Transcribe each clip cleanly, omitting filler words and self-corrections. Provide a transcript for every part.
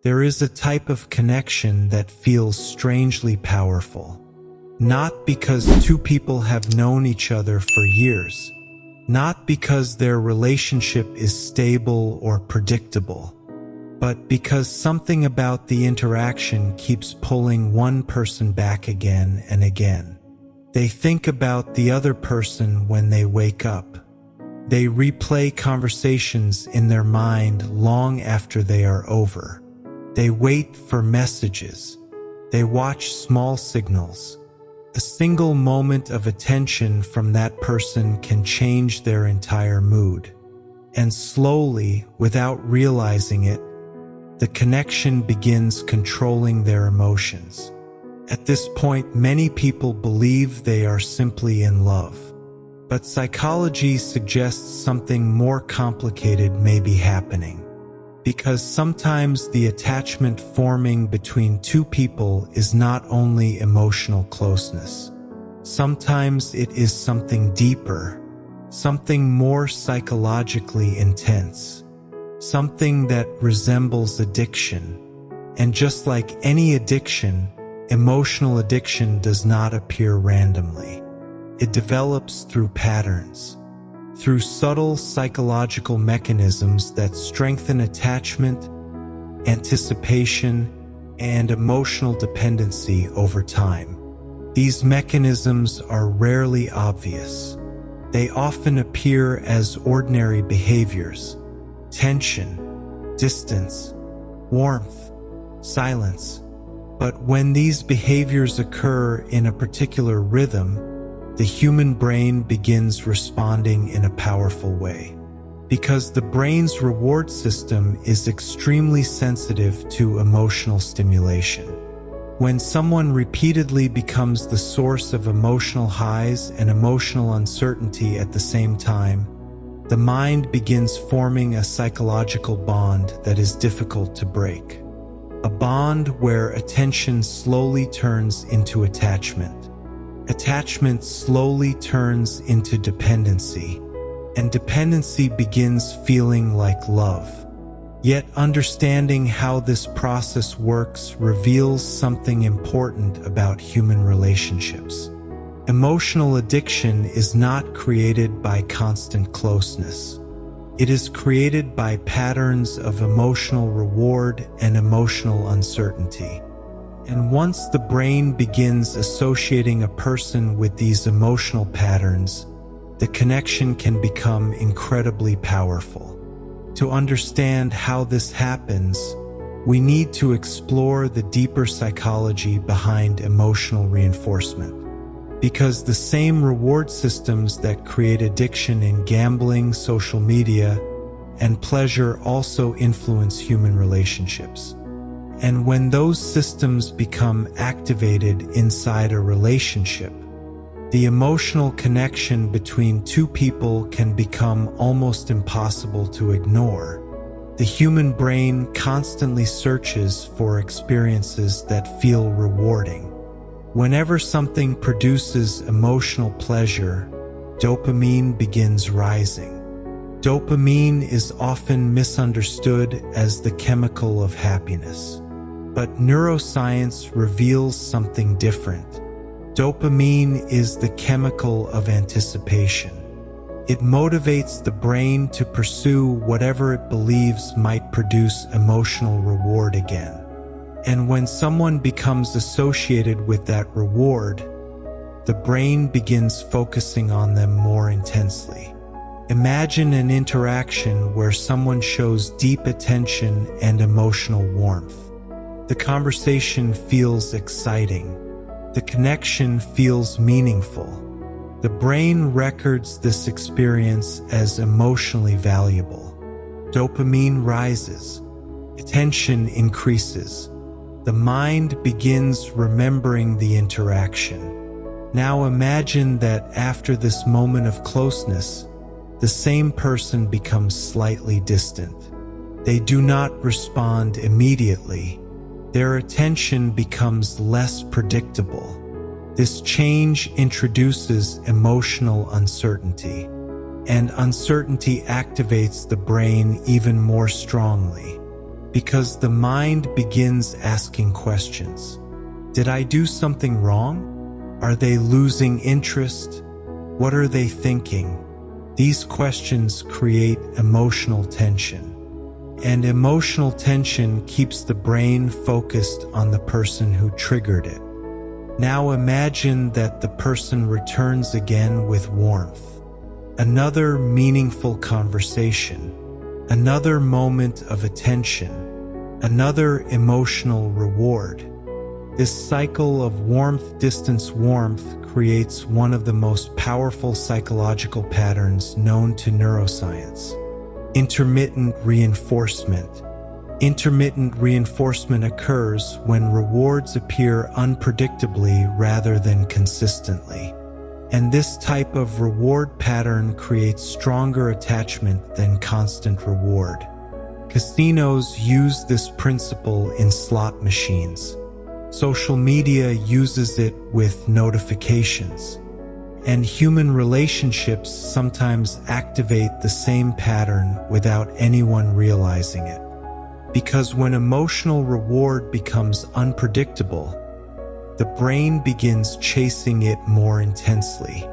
There is a type of connection that feels strangely powerful. Not because two people have known each other for years, not because their relationship is stable or predictable, but because something about the interaction keeps pulling one person back again and again. They think about the other person when they wake up. They replay conversations in their mind long after they are over. They wait for messages. They watch small signals. A single moment of attention from that person can change their entire mood. And slowly, without realizing it, the connection begins controlling their emotions. At this point, many people believe they are simply in love. But psychology suggests something more complicated may be happening. Because sometimes the attachment forming between two people is not only emotional closeness. Sometimes it is something deeper, something more psychologically intense. Something that resembles addiction. And just like any addiction, emotional addiction does not appear randomly. It develops through patterns, through subtle psychological mechanisms that strengthen attachment, anticipation, and emotional dependency over time. These mechanisms are rarely obvious. They often appear as ordinary behaviors. Tension, distance, warmth, silence. But when these behaviors occur in a particular rhythm, the human brain begins responding in a powerful way. Because the brain's reward system is extremely sensitive to emotional stimulation. When someone repeatedly becomes the source of emotional highs and emotional uncertainty at the same time, the mind begins forming a psychological bond that is difficult to break. A bond where attention slowly turns into attachment. Attachment slowly turns into dependency. And dependency begins feeling like love. Yet understanding how this process works reveals something important about human relationships. Emotional addiction is not created by constant closeness. It is created by patterns of emotional reward and emotional uncertainty. And once the brain begins associating a person with these emotional patterns, the connection can become incredibly powerful. To understand how this happens, we need to explore the deeper psychology behind emotional reinforcement. Because the same reward systems that create addiction in gambling, social media, and pleasure also influence human relationships. And when those systems become activated inside a relationship, the emotional connection between two people can become almost impossible to ignore. The human brain constantly searches for experiences that feel rewarding. Whenever something produces emotional pleasure, dopamine begins rising. Dopamine is often misunderstood as the chemical of happiness. But neuroscience reveals something different. Dopamine is the chemical of anticipation. It motivates the brain to pursue whatever it believes might produce emotional reward again. And when someone becomes associated with that reward, the brain begins focusing on them more intensely. Imagine an interaction where someone shows deep attention and emotional warmth. The conversation feels exciting. The connection feels meaningful. The brain records this experience as emotionally valuable. Dopamine rises. Attention increases. The mind begins remembering the interaction. Now imagine that after this moment of closeness, the same person becomes slightly distant. They do not respond immediately. Their attention becomes less predictable. This change introduces emotional uncertainty, and uncertainty activates the brain even more strongly. Because the mind begins asking questions. Did I do something wrong? Are they losing interest? What are they thinking? These questions create emotional tension. And emotional tension keeps the brain focused on the person who triggered it. Now imagine that the person returns again with warmth. Another meaningful conversation. Another moment of attention. Another emotional reward. This cycle of warmth creates one of the most powerful psychological patterns known to neuroscience. Intermittent reinforcement. Intermittent reinforcement occurs when rewards appear unpredictably rather than consistently. And this type of reward pattern creates stronger attachment than constant reward. Casinos use this principle in slot machines. Social media uses it with notifications. And human relationships sometimes activate the same pattern without anyone realizing it. Because when emotional reward becomes unpredictable, the brain begins chasing it more intensely.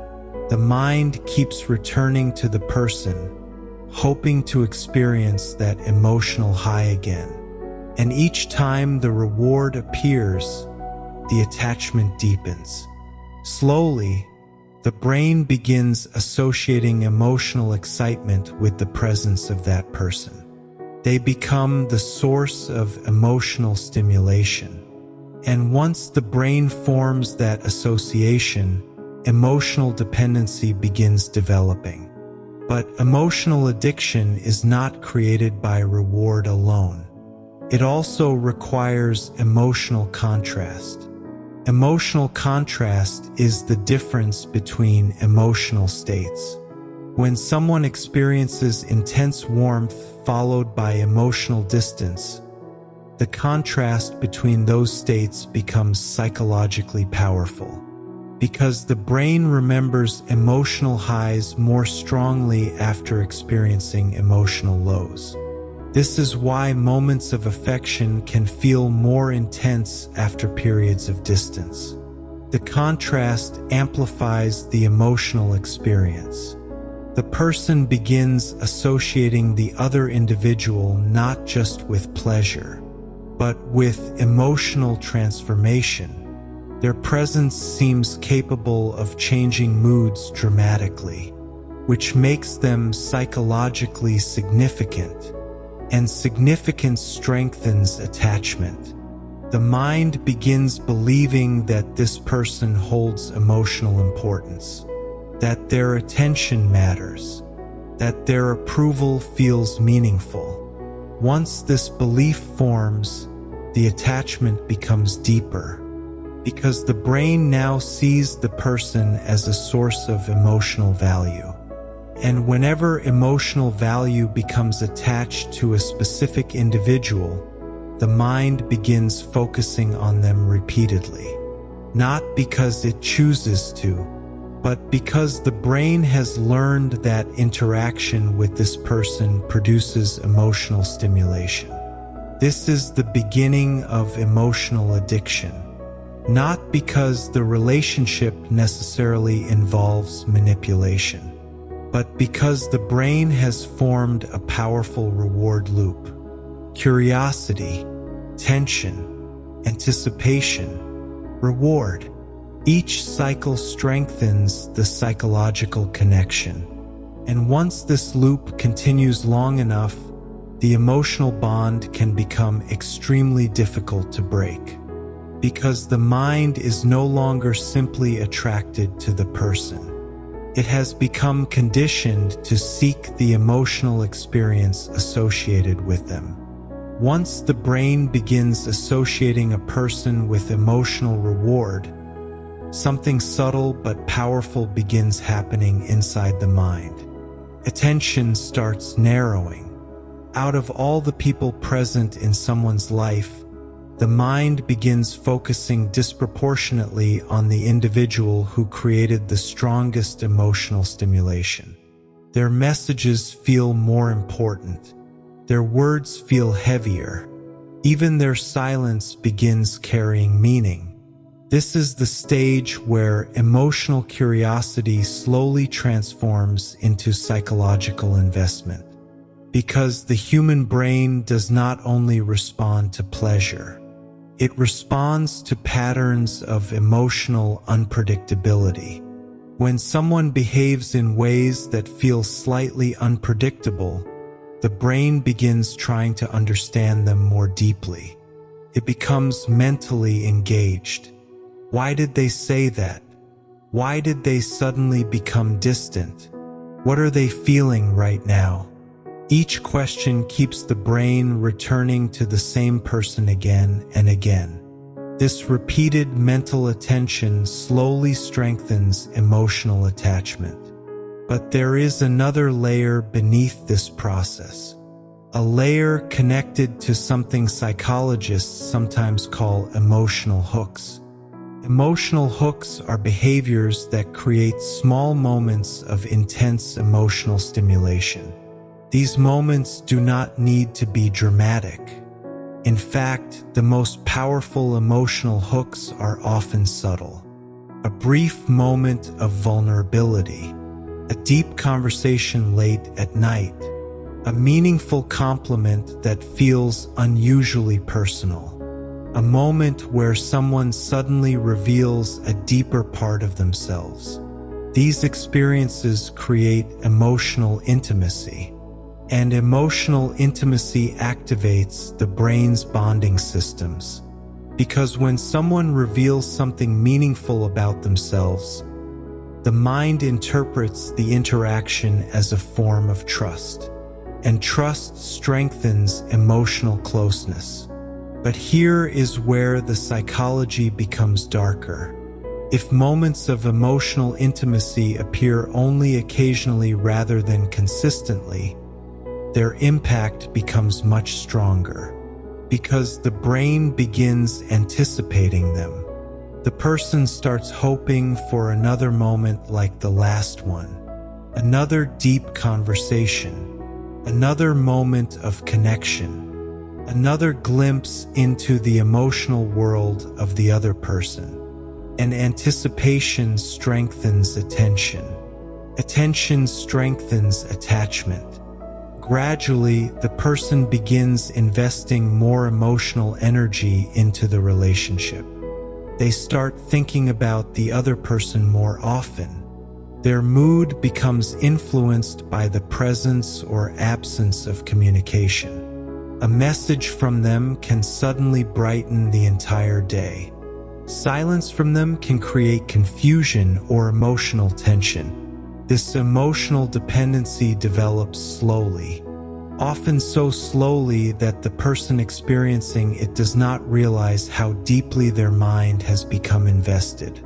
The mind keeps returning to the person, hoping to experience that emotional high again. And each time the reward appears, the attachment deepens. Slowly, the brain begins associating emotional excitement with the presence of that person. They become the source of emotional stimulation. And once the brain forms that association, emotional dependency begins developing. But emotional addiction is not created by reward alone. It also requires emotional contrast. Emotional contrast is the difference between emotional states. When someone experiences intense warmth followed by emotional distance, the contrast between those states becomes psychologically powerful. Because the brain remembers emotional highs more strongly after experiencing emotional lows. This is why moments of affection can feel more intense after periods of distance. The contrast amplifies the emotional experience. The person begins associating the other individual not just with pleasure, but with emotional transformation. Their presence seems capable of changing moods dramatically, which makes them psychologically significant. And significance strengthens attachment. The mind begins believing that this person holds emotional importance, that their attention matters, that their approval feels meaningful. Once this belief forms, the attachment becomes deeper, because the brain now sees the person as a source of emotional value. And whenever emotional value becomes attached to a specific individual, the mind begins focusing on them repeatedly. Not because it chooses to, but because the brain has learned that interaction with this person produces emotional stimulation. This is the beginning of emotional addiction, not because the relationship necessarily involves manipulation, but because the brain has formed a powerful reward loop. Curiosity, tension, anticipation, reward. Each cycle strengthens the psychological connection. And once this loop continues long enough, the emotional bond can become extremely difficult to break. Because the mind is no longer simply attracted to the person. It has become conditioned to seek the emotional experience associated with them. Once the brain begins associating a person with emotional reward, something subtle but powerful begins happening inside the mind. Attention starts narrowing. Out of all the people present in someone's life, the mind begins focusing disproportionately on the individual who created the strongest emotional stimulation. Their messages feel more important. Their words feel heavier. Even their silence begins carrying meaning. This is the stage where emotional curiosity slowly transforms into psychological investment. Because the human brain does not only respond to pleasure, it responds to patterns of emotional unpredictability. When someone behaves in ways that feel slightly unpredictable, the brain begins trying to understand them more deeply. It becomes mentally engaged. Why did they say that? Why did they suddenly become distant? What are they feeling right now? Each question keeps the brain returning to the same person again and again. This repeated mental attention slowly strengthens emotional attachment. But there is another layer beneath this process. A layer connected to something psychologists sometimes call emotional hooks. Emotional hooks are behaviors that create small moments of intense emotional stimulation. These moments do not need to be dramatic. In fact, the most powerful emotional hooks are often subtle. A brief moment of vulnerability, a deep conversation late at night, a meaningful compliment that feels unusually personal. A moment where someone suddenly reveals a deeper part of themselves. These experiences create emotional intimacy, and emotional intimacy activates the brain's bonding systems. Because when someone reveals something meaningful about themselves, the mind interprets the interaction as a form of trust, and trust strengthens emotional closeness. But here is where the psychology becomes darker. If moments of emotional intimacy appear only occasionally rather than consistently, their impact becomes much stronger, because the brain begins anticipating them. The person starts hoping for another moment like the last one, another deep conversation, another moment of connection, another glimpse into the emotional world of the other person. And anticipation strengthens attention. Attention strengthens attachment. Gradually, the person begins investing more emotional energy into the relationship. They start thinking about the other person more often. Their mood becomes influenced by the presence or absence of communication. A message from them can suddenly brighten the entire day. Silence from them can create confusion or emotional tension. This emotional dependency develops slowly, often so slowly that the person experiencing it does not realize how deeply their mind has become invested.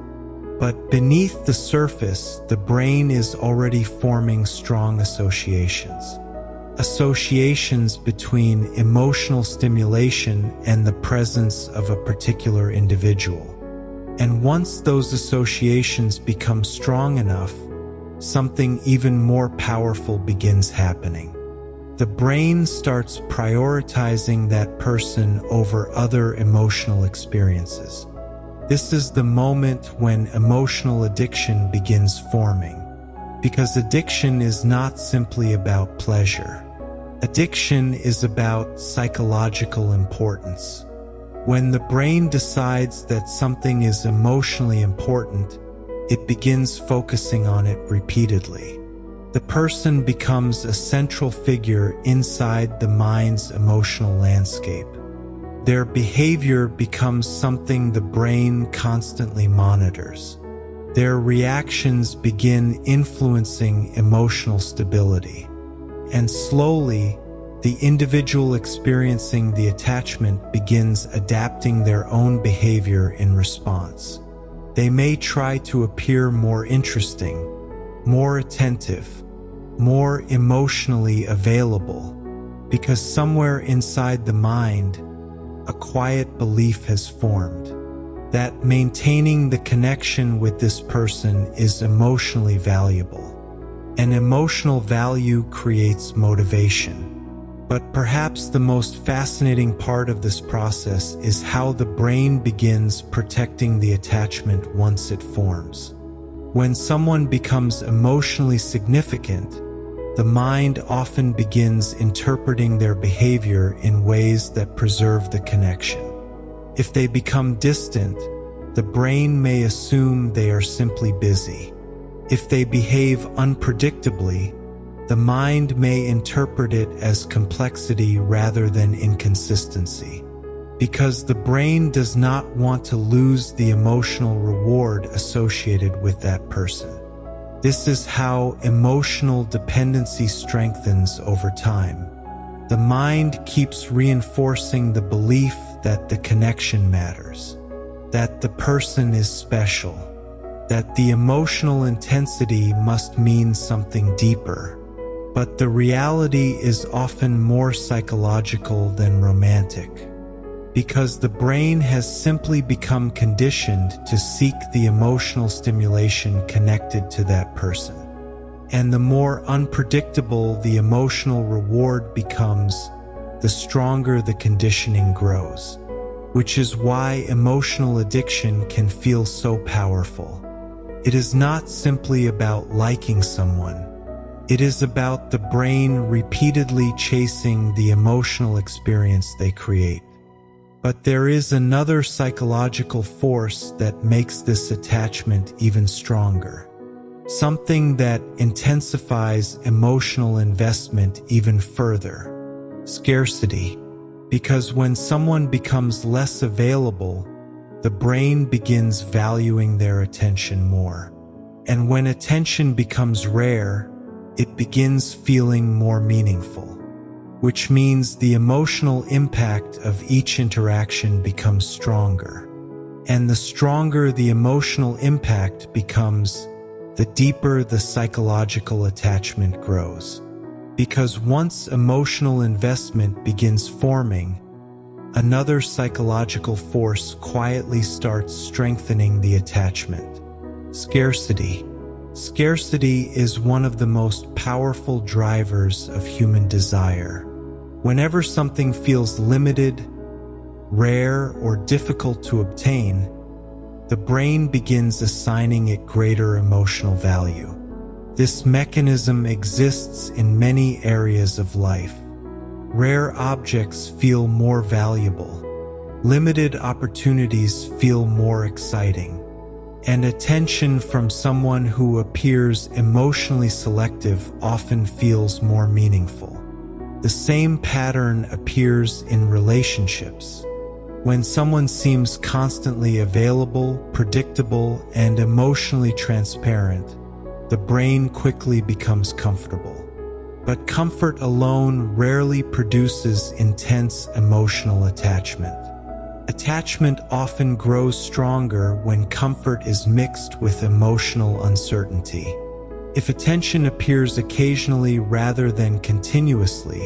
But beneath the surface, the brain is already forming strong associations. Associations between emotional stimulation and the presence of a particular individual. And once those associations become strong enough, something even more powerful begins happening. The brain starts prioritizing that person over other emotional experiences. This is the moment when emotional addiction begins forming, because addiction is not simply about pleasure. Addiction is about psychological importance. When the brain decides that something is emotionally important, it begins focusing on it repeatedly. The person becomes a central figure inside the mind's emotional landscape. Their behavior becomes something the brain constantly monitors. Their reactions begin influencing emotional stability. And slowly, the individual experiencing the attachment begins adapting their own behavior in response. They may try to appear more interesting, more attentive, more emotionally available, because somewhere inside the mind, a quiet belief has formed that maintaining the connection with this person is emotionally valuable. And emotional value creates motivation. But perhaps the most fascinating part of this process is how the brain begins protecting the attachment once it forms. When someone becomes emotionally significant, the mind often begins interpreting their behavior in ways that preserve the connection. If they become distant, the brain may assume they are simply busy. If they behave unpredictably, the mind may interpret it as complexity rather than inconsistency, because the brain does not want to lose the emotional reward associated with that person. This is how emotional dependency strengthens over time. The mind keeps reinforcing the belief that the connection matters, that the person is special, that the emotional intensity must mean something deeper. But the reality is often more psychological than romantic, because the brain has simply become conditioned to seek the emotional stimulation connected to that person. And the more unpredictable the emotional reward becomes, the stronger the conditioning grows, which is why emotional addiction can feel so powerful. It is not simply about liking someone. It is about the brain repeatedly chasing the emotional experience they create. But there is another psychological force that makes this attachment even stronger. Something that intensifies emotional investment even further. Scarcity. Because when someone becomes less available, the brain begins valuing their attention more. And when attention becomes rare, it begins feeling more meaningful, which means the emotional impact of each interaction becomes stronger. And the stronger the emotional impact becomes, the deeper the psychological attachment grows. Because once emotional investment begins forming, another psychological force quietly starts strengthening the attachment. Scarcity. Scarcity is one of the most powerful drivers of human desire. Whenever something feels limited, rare, or difficult to obtain, the brain begins assigning it greater emotional value. This mechanism exists in many areas of life. Rare objects feel more valuable. Limited opportunities feel more exciting. And attention from someone who appears emotionally selective often feels more meaningful. The same pattern appears in relationships. When someone seems constantly available, predictable, and emotionally transparent, the brain quickly becomes comfortable. But comfort alone rarely produces intense emotional attachment. Attachment often grows stronger when comfort is mixed with emotional uncertainty. If attention appears occasionally rather than continuously,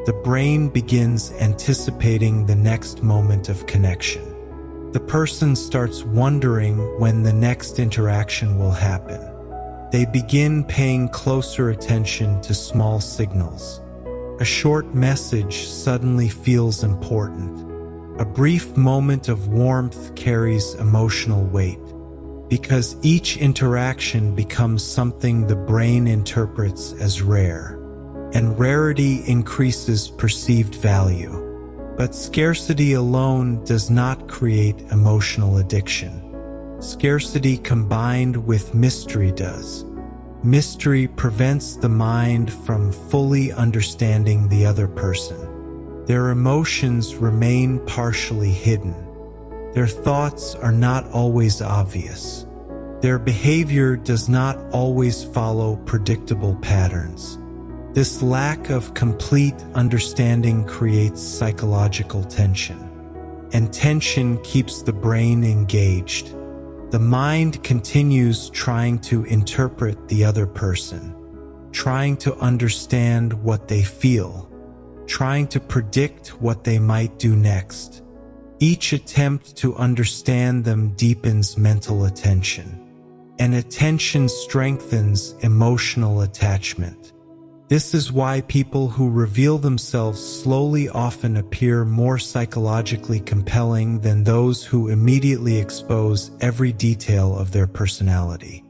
the brain begins anticipating the next moment of connection. The person starts wondering when the next interaction will happen. They begin paying closer attention to small signals. A short message suddenly feels important. A brief moment of warmth carries emotional weight, because each interaction becomes something the brain interprets as rare, and rarity increases perceived value. But scarcity alone does not create emotional addiction. Scarcity combined with mystery does. Mystery prevents the mind from fully understanding the other person. Their emotions remain partially hidden. Their thoughts are not always obvious. Their behavior does not always follow predictable patterns. This lack of complete understanding creates psychological tension, and tension keeps the brain engaged. The mind continues trying to interpret the other person, trying to understand what they feel, trying to predict what they might do next. Each attempt to understand them deepens mental attention, and attention strengthens emotional attachment. This is why people who reveal themselves slowly often appear more psychologically compelling than those who immediately expose every detail of their personality.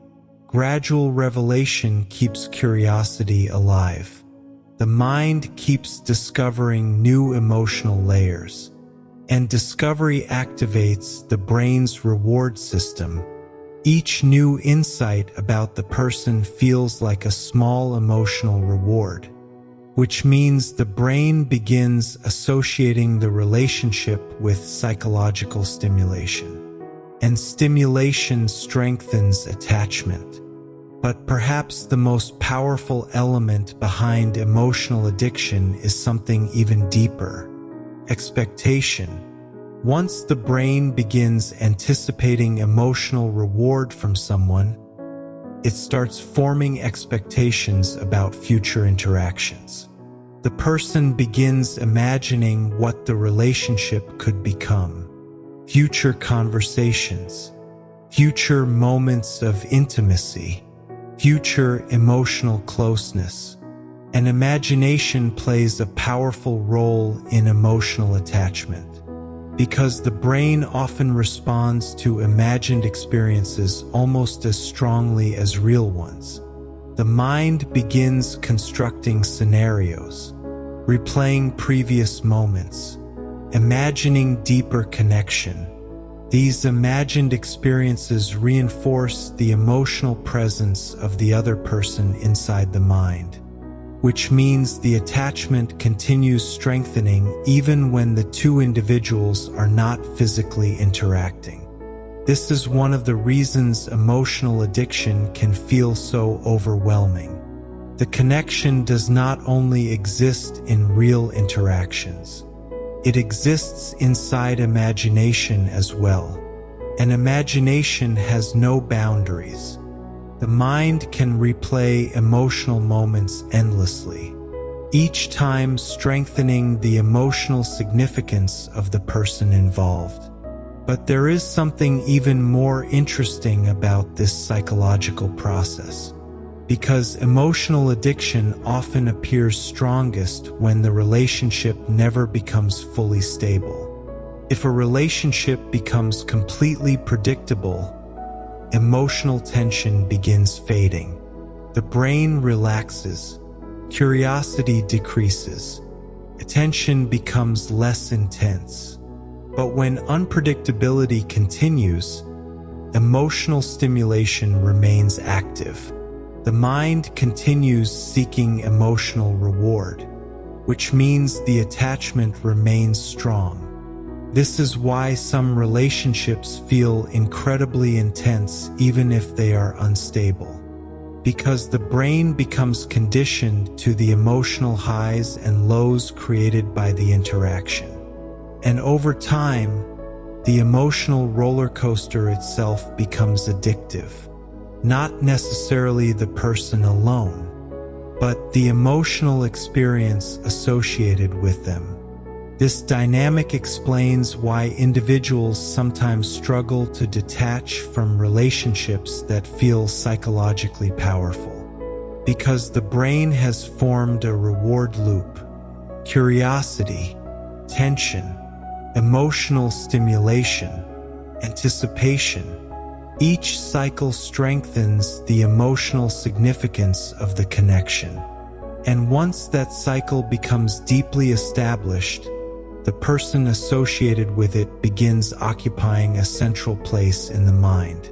Gradual revelation keeps curiosity alive. The mind keeps discovering new emotional layers, and discovery activates the brain's reward system. Each new insight about the person feels like a small emotional reward, which means the brain begins associating the relationship with psychological stimulation. And stimulation strengthens attachment. But perhaps the most powerful element behind emotional addiction is something even deeper: expectation. Once the brain begins anticipating emotional reward from someone, it starts forming expectations about future interactions. The person begins imagining what the relationship could become: future conversations, future moments of intimacy, future emotional closeness. And imagination plays a powerful role in emotional attachment, because the brain often responds to imagined experiences almost as strongly as real ones. The mind begins constructing scenarios, replaying previous moments, imagining deeper connection. These imagined experiences reinforce the emotional presence of the other person inside the mind, which means the attachment continues strengthening even when the two individuals are not physically interacting. This is one of the reasons emotional addiction can feel so overwhelming. The connection does not only exist in real interactions, it exists inside imagination as well. And imagination has no boundaries. The mind can replay emotional moments endlessly, each time strengthening the emotional significance of the person involved. But there is something even more interesting about this psychological process, because emotional addiction often appears strongest when the relationship never becomes fully stable. If a relationship becomes completely predictable, emotional tension begins fading. The brain relaxes, curiosity decreases, attention becomes less intense. But when unpredictability continues, emotional stimulation remains active. The mind continues seeking emotional reward, which means the attachment remains strong. This is why some relationships feel incredibly intense even if they are unstable, because the brain becomes conditioned to the emotional highs and lows created by the interaction. And over time, the emotional roller coaster itself becomes addictive. Not necessarily the person alone, but the emotional experience associated with them. This dynamic explains why individuals sometimes struggle to detach from relationships that feel psychologically powerful, because the brain has formed a reward loop: curiosity, tension, emotional stimulation, anticipation. Each cycle strengthens the emotional significance of the connection. And once that cycle becomes deeply established, the person associated with it begins occupying a central place in the mind.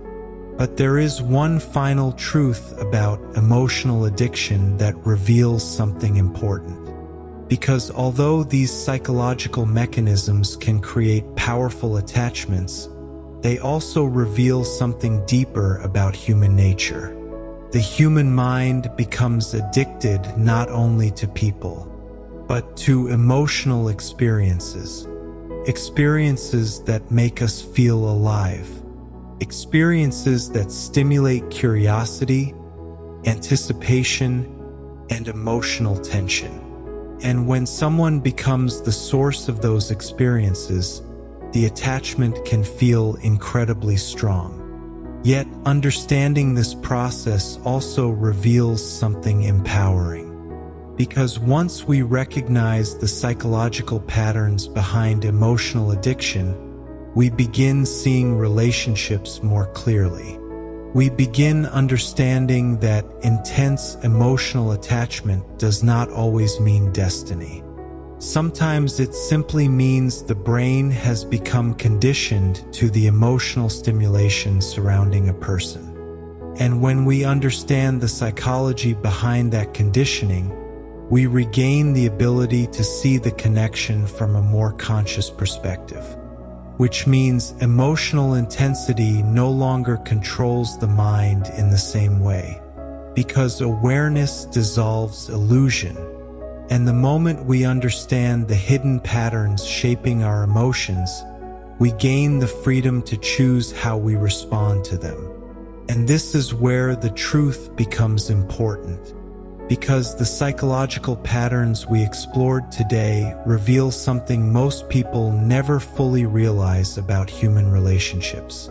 But there is one final truth about emotional addiction that reveals something important. Because although these psychological mechanisms can create powerful attachments, they also reveal something deeper about human nature. The human mind becomes addicted not only to people, but to emotional experiences. Experiences that make us feel alive. Experiences that stimulate curiosity, anticipation, and emotional tension. And when someone becomes the source of those experiences, the attachment can feel incredibly strong. Yet, understanding this process also reveals something empowering. Because once we recognize the psychological patterns behind emotional addiction, we begin seeing relationships more clearly. We begin understanding that intense emotional attachment does not always mean destiny. Sometimes it simply means the brain has become conditioned to the emotional stimulation surrounding a person. And when we understand the psychology behind that conditioning, we regain the ability to see the connection from a more conscious perspective, which means emotional intensity no longer controls the mind in the same way, because awareness dissolves illusion. And the moment we understand the hidden patterns shaping our emotions, we gain the freedom to choose how we respond to them. And this is where the truth becomes important, because the psychological patterns we explored today reveal something most people never fully realize about human relationships.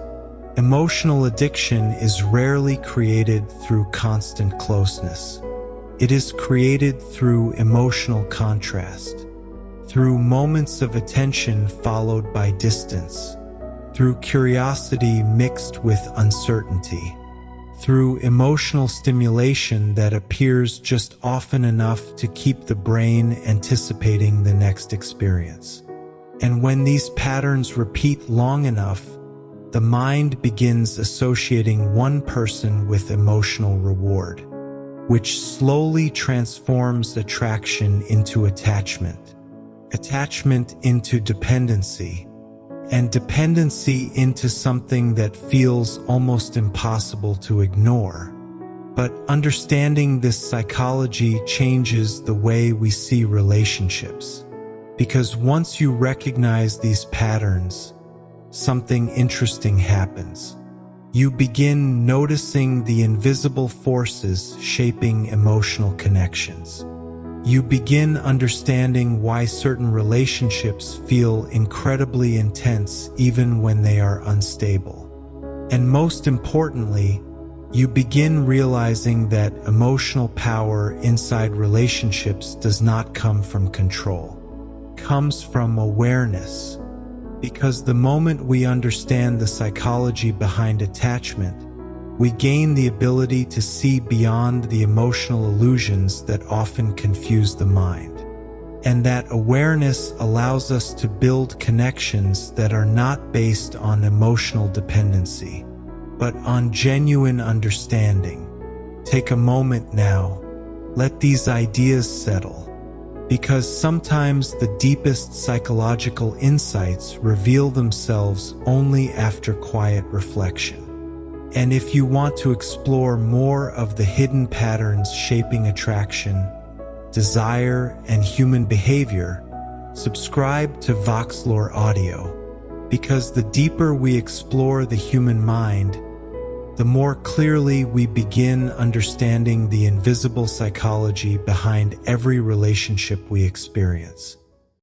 Emotional addiction is rarely created through constant closeness. It is created through emotional contrast, through moments of attention followed by distance, through curiosity mixed with uncertainty, through emotional stimulation that appears just often enough to keep the brain anticipating the next experience. And when these patterns repeat long enough, the mind begins associating one person with emotional reward, which slowly transforms attraction into attachment, attachment into dependency, and dependency into something that feels almost impossible to ignore. But understanding this psychology changes the way we see relationships, because once you recognize these patterns, something interesting happens. You begin noticing the invisible forces shaping emotional connections. You begin understanding why certain relationships feel incredibly intense even when they are unstable. And most importantly, you begin realizing that emotional power inside relationships does not come from control. It comes from awareness. Because the moment we understand the psychology behind attachment, we gain the ability to see beyond the emotional illusions that often confuse the mind. And that awareness allows us to build connections that are not based on emotional dependency, but on genuine understanding. Take a moment now. Let these ideas settle. Because sometimes the deepest psychological insights reveal themselves only after quiet reflection. And if you want to explore more of the hidden patterns shaping attraction, desire, and human behavior, subscribe to Voxlore Audio. Because the deeper we explore the human mind, the more clearly we begin understanding the invisible psychology behind every relationship we experience.